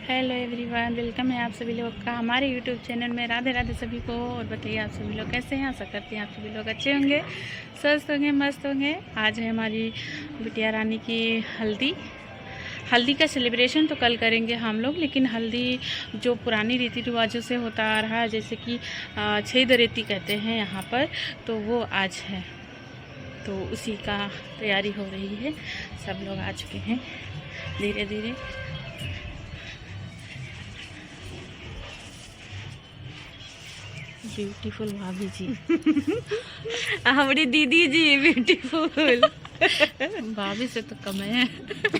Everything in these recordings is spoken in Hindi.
हेलो एवरीवन, वेलकम है आप सभी लोग का हमारे यूट्यूब चैनल में। राधे राधे सभी को। और बताइए आप सभी लोग कैसे हैं। आशा करते हैं आप सभी लोग अच्छे होंगे, स्वस्थ होंगे, मस्त होंगे। आज है हमारी बिटिया रानी की हल्दी का सेलिब्रेशन तो कल करेंगे हम लोग, लेकिन हल्दी जो पुरानी रीति रिवाजों से होता आ रहा है, जैसे कि छेद रेती कहते हैं यहाँ पर, तो वो आज है। तो उसी का तैयारी हो रही है। सब लोग आ चुके हैं धीरे धीरे। ब्यूटीफुल भाभी जी हमारी दीदी जी ब्यूटीफुल भाभी से तो कम है,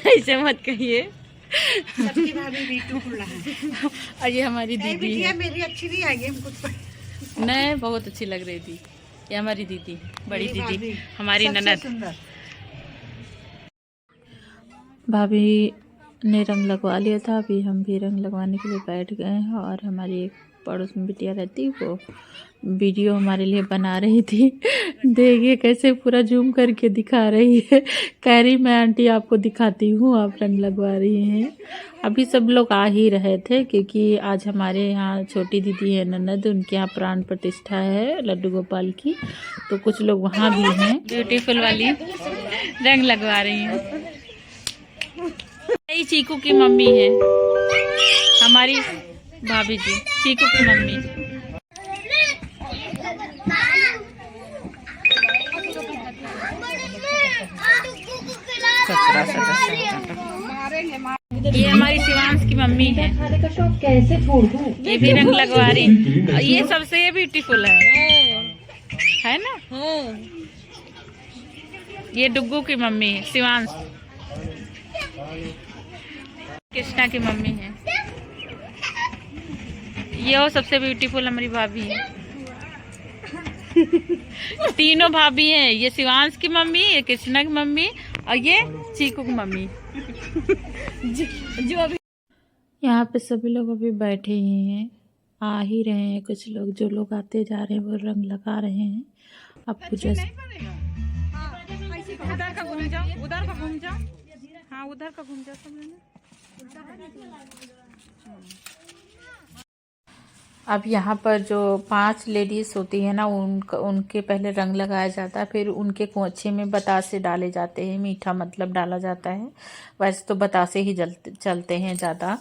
ऐसे मत कहिए। सबकी भाभी ब्यूटीफुल है। और ये हमारी दीदी है। मेरी अच्छी नहीं आई हमको। नहीं, बहुत अच्छी लग रही थी। ये हमारी दीदी, बड़ी दीदी, हमारी ननद। भाभी ने रंग लगवा लिया था, अभी हम भी रंग लगवाने के लिए बैठ गए हैं। और हमारी एक पड़ोस में बिटिया रहती, वो वीडियो हमारे लिए बना रही थी। देखिए कैसे पूरा जूम करके दिखा रही है। कह रही मैं आंटी आपको दिखाती हूँ, आप रंग लगवा रही हैं। अभी सब लोग आ ही रहे थे, क्योंकि आज हमारे यहाँ छोटी दीदी है ननद, उनके यहाँ प्राण प्रतिष्ठा है लड्डू गोपाल की, तो कुछ लोग वहाँ भी हैं। ब्यूटीफुल वाली रंग लगवा रही हैं। यही चीकू की मम्मी है हमारी भाभी जी, चीकू की मम्मी। ये हमारी शिवांश की मम्मी है। कैसे छोड़ दूं? ये भी रंग लगवा रही। ये सबसे ब्यूटीफुल है ना। ये डुग्गू की मम्मी है, शिवांश। कृष्णा की मम्मी है। ये और सबसे ब्यूटीफुल हमारी भाभी है। तीनों भाभी हैं, ये शिवांश की मम्मी, ये कृष्णा की मम्मी और ये चीकू की मम्मी। जो अभी यहाँ पे सभी लोग अभी बैठे ही हैं, आ ही रहे हैं। कुछ लोग, जो लोग आते जा रहे हैं वो रंग लगा रहे हैं। अब पूजा उधर का घूम जाओ, उधर का घूम जाओ। हाँ, उधर का घूम जाओ सब लोग। अब यहाँ पर जो 5 लेडीज होती है ना, उनके पहले रंग लगाया जाता है, फिर उनके कोंछे में बतासे डाले जाते हैं। मीठा मतलब डाला जाता है। वैसे तो बतासे ही चलते हैं ज़्यादा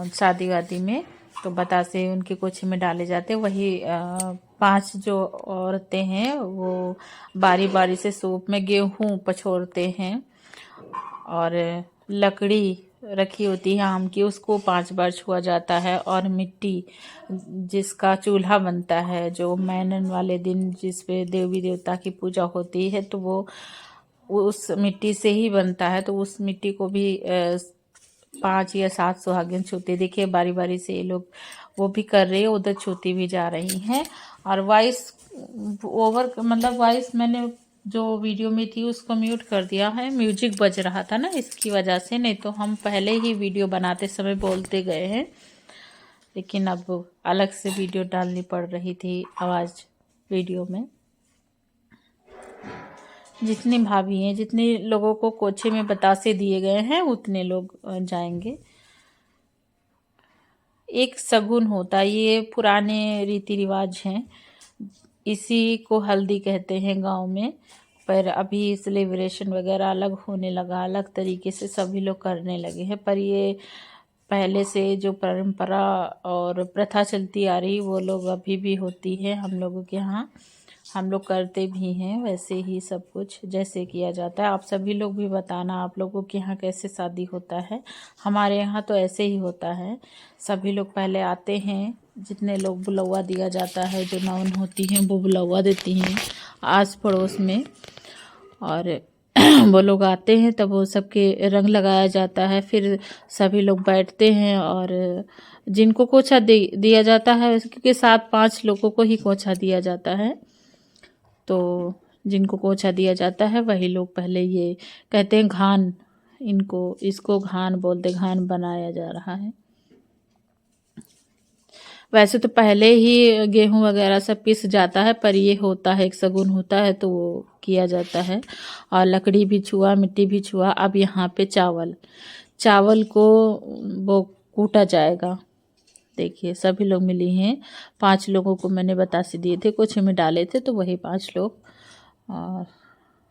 शादी वादी में, तो बतासे उनके कोंछे में डाले जाते हैं। वही 5 जो औरतें हैं वो बारी बारी से सूप में गेहूँ पछोड़ते हैं, और लकड़ी रखी होती है आम की, उसको 5 बार छुआ जाता है। और मिट्टी जिसका चूल्हा बनता है, जो मैनन वाले दिन जिस पे देवी देवता की पूजा होती है, तो वो उस मिट्टी से ही बनता है। तो उस मिट्टी को भी 5 या 7 सुहागिन छूते। देखिए बारी बारी से ये लोग वो भी कर रही है, उधर छूती भी जा रही हैं। और वॉइस ओवर मतलब वॉइस मैंने जो वीडियो में थी उसको म्यूट कर दिया है, म्यूजिक बज रहा था ना, इसकी वजह से। नहीं तो हम पहले ही वीडियो बनाते समय बोलते गए हैं, लेकिन अब अलग से वीडियो डालनी पड़ रही थी आवाज़ वीडियो में। जितनी भाभी हैं, जितने लोगों को कोछे में बतासे दिए गए हैं, उतने लोग जाएंगे। एक शगुन होता है, ये पुराने रीति रिवाज हैं, इसी को हल्दी कहते हैं गांव में। पर अभी सेलिब्रेशन वगैरह अलग होने लगा, अलग तरीके से सभी लोग करने लगे हैं। पर ये पहले से जो परंपरा और प्रथा चलती आ रही, वो लोग अभी भी होती है हम लोगों के यहाँ। हम लोग करते भी हैं वैसे ही सब कुछ जैसे किया जाता है। आप सभी लोग भी बताना आप लोगों के यहाँ कैसे शादी होता है। हमारे यहाँ तो ऐसे ही होता है। सभी लोग पहले आते हैं, जितने लोग बुलवा दिया जाता है, जो नौन होती हैं वो बुलवा देती हैं आस पड़ोस में, और वो लोग आते हैं, तब वो सबके रंग लगाया जाता है। फिर सभी लोग बैठते हैं, और जिनको कोछा दिया जाता है, क्योंकि 7-5 लोगों को ही कोछा दिया जाता है, तो जिनको कोछा दिया जाता है वही लोग पहले, ये कहते हैं घान, इसको घान बोलते, घान बनाया जा रहा है। वैसे तो पहले ही गेहूं वगैरह सब पिस जाता है, पर ये होता है, एक शगुन होता है तो वो किया जाता है। और लकड़ी भी छुआ, मिट्टी भी छुआ। अब यहाँ पे चावल को वो कूटा जाएगा। देखिए सभी लोग मिली हैं, 5 लोगों को मैंने बतासे दिए थे, कुछ में डाले थे, तो वही 5 लोग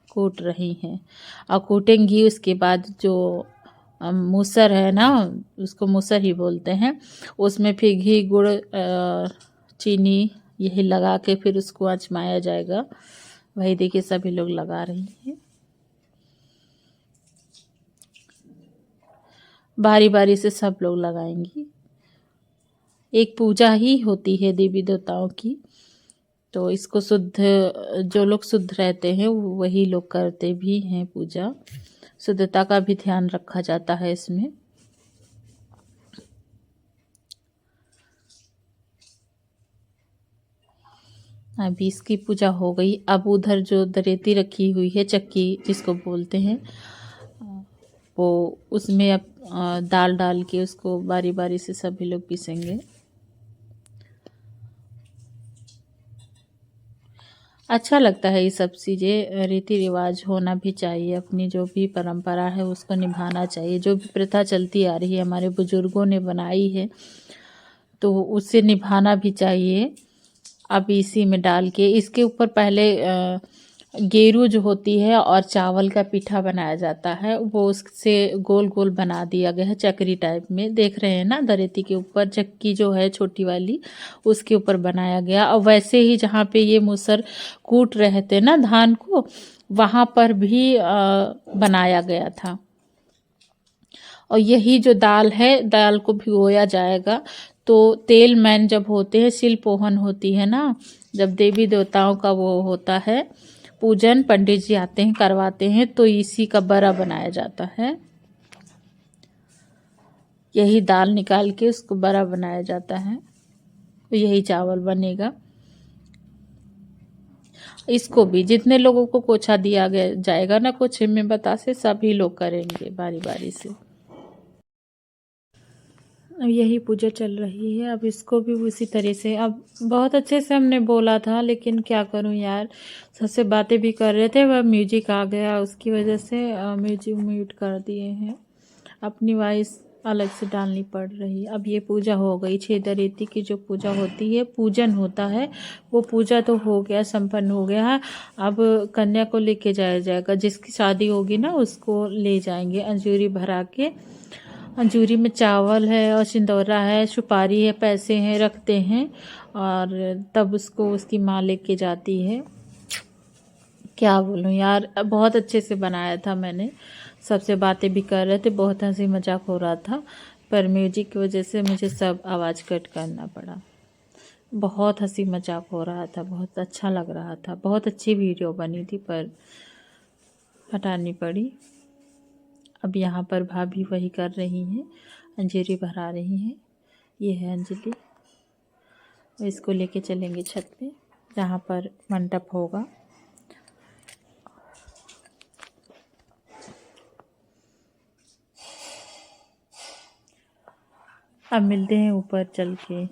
कूट रही हैं। और कूटेंगी उसके बाद जो मूसर है ना, उसको मूसर ही बोलते हैं, उसमें फिर घी गुड़ चीनी यही लगा के फिर उसको आजमाया जाएगा। वही देखिए सभी लोग लगा रही हैं, बारी बारी से सब लोग लगाएंगी। एक पूजा ही होती है देवी देवताओं की, तो इसको शुद्ध, जो लोग शुद्ध रहते हैं वही लोग करते भी हैं पूजा। शुद्धता का भी ध्यान रखा जाता है इसमें। अभी इसकी पूजा हो गई। अब उधर जो दरेती रखी हुई है, चक्की जिसको बोलते हैं, वो उसमें अब दाल डाल के उसको बारी बारी से सभी लोग पीसेंगे। अच्छा लगता है ये सब चीज़ें, रीति रिवाज होना भी चाहिए, अपनी जो भी परंपरा है उसको निभाना चाहिए। जो भी प्रथा चलती आ रही है हमारे बुजुर्गों ने बनाई है, तो उसे निभाना भी चाहिए। अब इसी में डाल के इसके ऊपर पहले गेरू जो होती है और चावल का पीठा बनाया जाता है, वो उससे गोल गोल बना दिया गया है चक्री टाइप में। देख रहे हैं ना, दरेती के ऊपर चक्की जो है छोटी वाली, उसके ऊपर बनाया गया। और वैसे ही जहाँ पे ये मूसर कूट रहे थे ना धान को, वहाँ पर भी बनाया गया था। और यही जो दाल है, दाल को भिगोया जाएगा। तो तेल मैन जब होते हैं, शिलपोहन होती है ना, जब देवी देवताओं का वो होता है पूजन, पंडित जी आते हैं करवाते हैं, तो इसी का बड़ा बनाया जाता है। यही दाल निकाल के उसको बड़ा बनाया जाता है, तो यही चावल बनेगा। इसको भी जितने लोगों को कोछा दिया गया जाएगा ना, कोछे में बतासे सभी लोग करेंगे बारी बारी से। अब यही पूजा चल रही है। अब इसको भी उसी तरह से, अब बहुत अच्छे से हमने बोला था, लेकिन क्या करूं यार, सबसे बातें भी कर रहे थे, वह म्यूजिक आ गया, उसकी वजह से म्यूजिक म्यूट कर दिए हैं। अपनी वॉइस अलग से डालनी पड़ रही। अब ये पूजा हो गई, 6 दरेती की जो पूजा होती है, पूजन होता है, वो पूजा तो हो गया, संपन्न हो गया है। अब कन्या को लेके जाया जाएगा, जिसकी शादी होगी ना उसको ले जाएंगे अंजूरी भरा के। अंजूरी में चावल है और सिंदूरा है, सुपारी है, पैसे हैं, रखते हैं, और तब उसको उसकी माँ लेके जाती है। क्या बोलूँ यार, बहुत अच्छे से बनाया था मैंने, सबसे बातें भी कर रहे थे, बहुत हंसी मजाक हो रहा था, पर म्यूजिक की वजह से मुझे सब आवाज़ कट करना पड़ा। बहुत हंसी मजाक हो रहा था, बहुत अच्छा लग रहा था, बहुत अच्छी वीडियो बनी थी, पर हटानी पड़ी। अब यहाँ पर भाभी वही कर रही हैं, अंजीरी भरा रही हैं। ये है अंजलि, इसको लेके चलेंगे छत पे जहाँ पर मंडप होगा। अब मिलते हैं ऊपर चल के,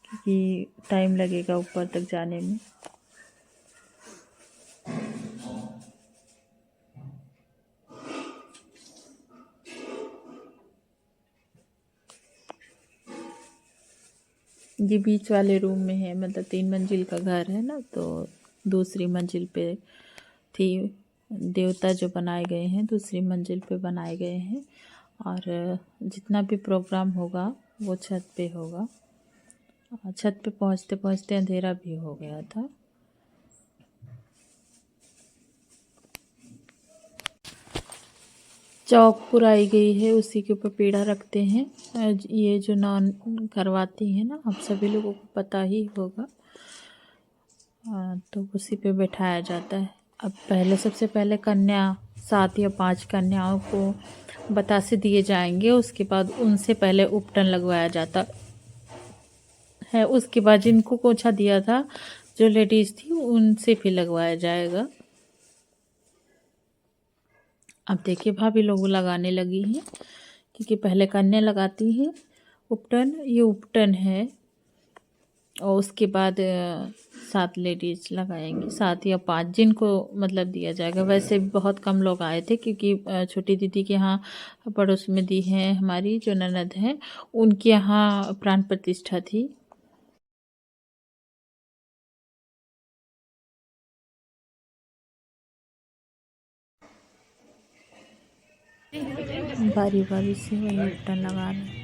क्योंकि टाइम लगेगा ऊपर तक जाने में। ये बीच वाले रूम में है, मतलब 3 मंजिल का घर है ना, तो दूसरी मंजिल पे थी। देवता जो बनाए गए हैं दूसरी मंजिल पे बनाए गए हैं, और जितना भी प्रोग्राम होगा वो छत पे होगा। छत पे पहुंचते पहुंचते अंधेरा भी हो गया था। चौक पुराई गई है, उसी के ऊपर पीढ़ा रखते हैं। ये जो नॉन करवाती है ना, आप सभी लोगों को पता ही होगा, तो उसी पे बैठाया जाता है। अब पहले, सबसे पहले कन्या 7 या 5 कन्याओं को बतासे दिए जाएंगे, उसके बाद उनसे पहले उपटन लगवाया जाता है। उसके बाद जिनको कोछा दिया था, जो लेडीज़ थी, उनसे भी लगवाया जाएगा। अब देखिए भाभी लोग लगाने लगी हैं, क्योंकि पहले कन्या लगाती है उपटन। ये उपटन है, और उसके बाद 7 लेडीज लगाएंगी, 7 या 5 जिनको मतलब दिया जाएगा। वैसे भी बहुत कम लोग आए थे क्योंकि छोटी दीदी के यहाँ पड़ोस में दी है हमारी जो ननद है, उनके यहाँ प्राण प्रतिष्ठा थी। बारी बारी से वही उपटन लगा रहे।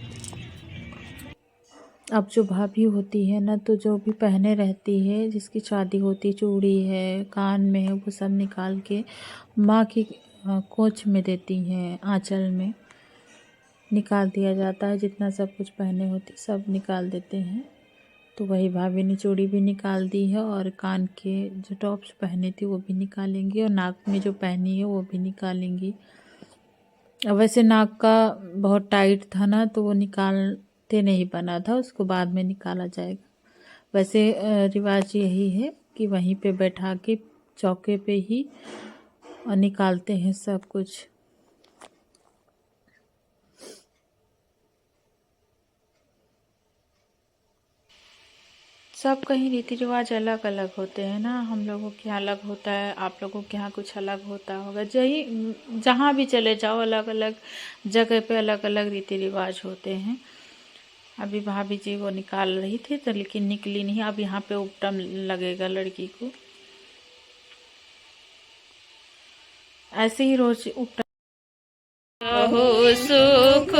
अब जो भाभी होती है ना, तो जो भी पहने रहती है, जिसकी शादी होती, चूड़ी है, कान में है, वो सब निकाल के माँ की कोच में देती हैं, आंचल में निकाल दिया जाता है। जितना सब कुछ पहने होती सब निकाल देते हैं। तो वही भाभी ने चूड़ी भी निकाल दी है और कान के जो टॉप्स पहने थी वो भी निकालेंगी और नाक में जो पहनी है वो भी निकालेंगी। वैसे नाक का बहुत टाइट था ना, तो वो निकालते नहीं बना था, उसको बाद में निकाला जाएगा। वैसे रिवाज यही है कि वहीं पे बैठा के चौके पे ही निकालते हैं सब कुछ। सब कहीं रीति रिवाज अलग अलग होते हैं ना। हम लोगों के यहाँ अलग होता है, आप लोगों के यहाँ कुछ अलग होता होगा। जहाँ भी चले जाओ, अलग अलग जगह पे अलग अलग रीति रिवाज होते हैं। अभी भाभी जी वो निकाल रही थी तो लेकिन निकली नहीं। अब यहाँ पे उपटन लगेगा लड़की को। ऐसे ही रोज उपटन हो सुख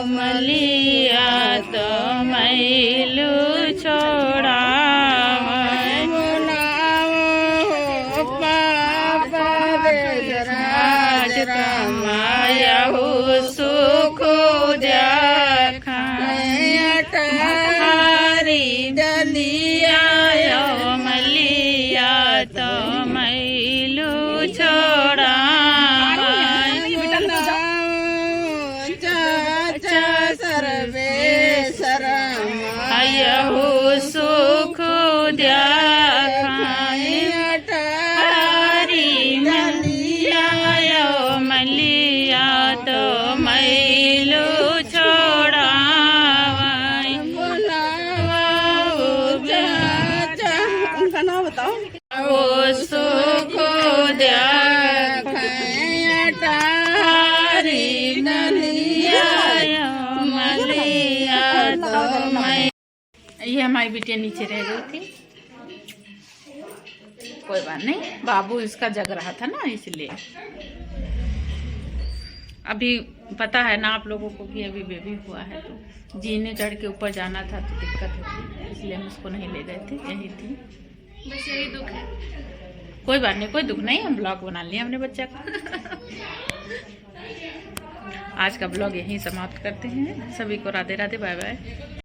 मलिया तो मैलू छोड़ा माया हो सुख दलिया मलिया तो मैलू छोड़ा हो सुख मलिया तो मैलू छोड़ा उनका नाम बताओ। हो सुख ये हमारी बिटिया नीचे रह गई थी। कोई बात नहीं, बाबू इसका जग रहा था ना, इसलिए। अभी पता है ना आप लोगों को भी, अभी बेबी हुआ है तो जीने चढ़ के ऊपर जाना था तो दिक्कत होती, इसलिए हम उसको नहीं ले गए थे, यही थी। बस यही दुख है। कोई बात नहीं, कोई दुख नहीं, हम ब्लॉग बना लिए हमने बच्चा का। आज का ब्लॉग यहीं समाप्त करते हैं। सभी को राधे राधे, बाय बाय।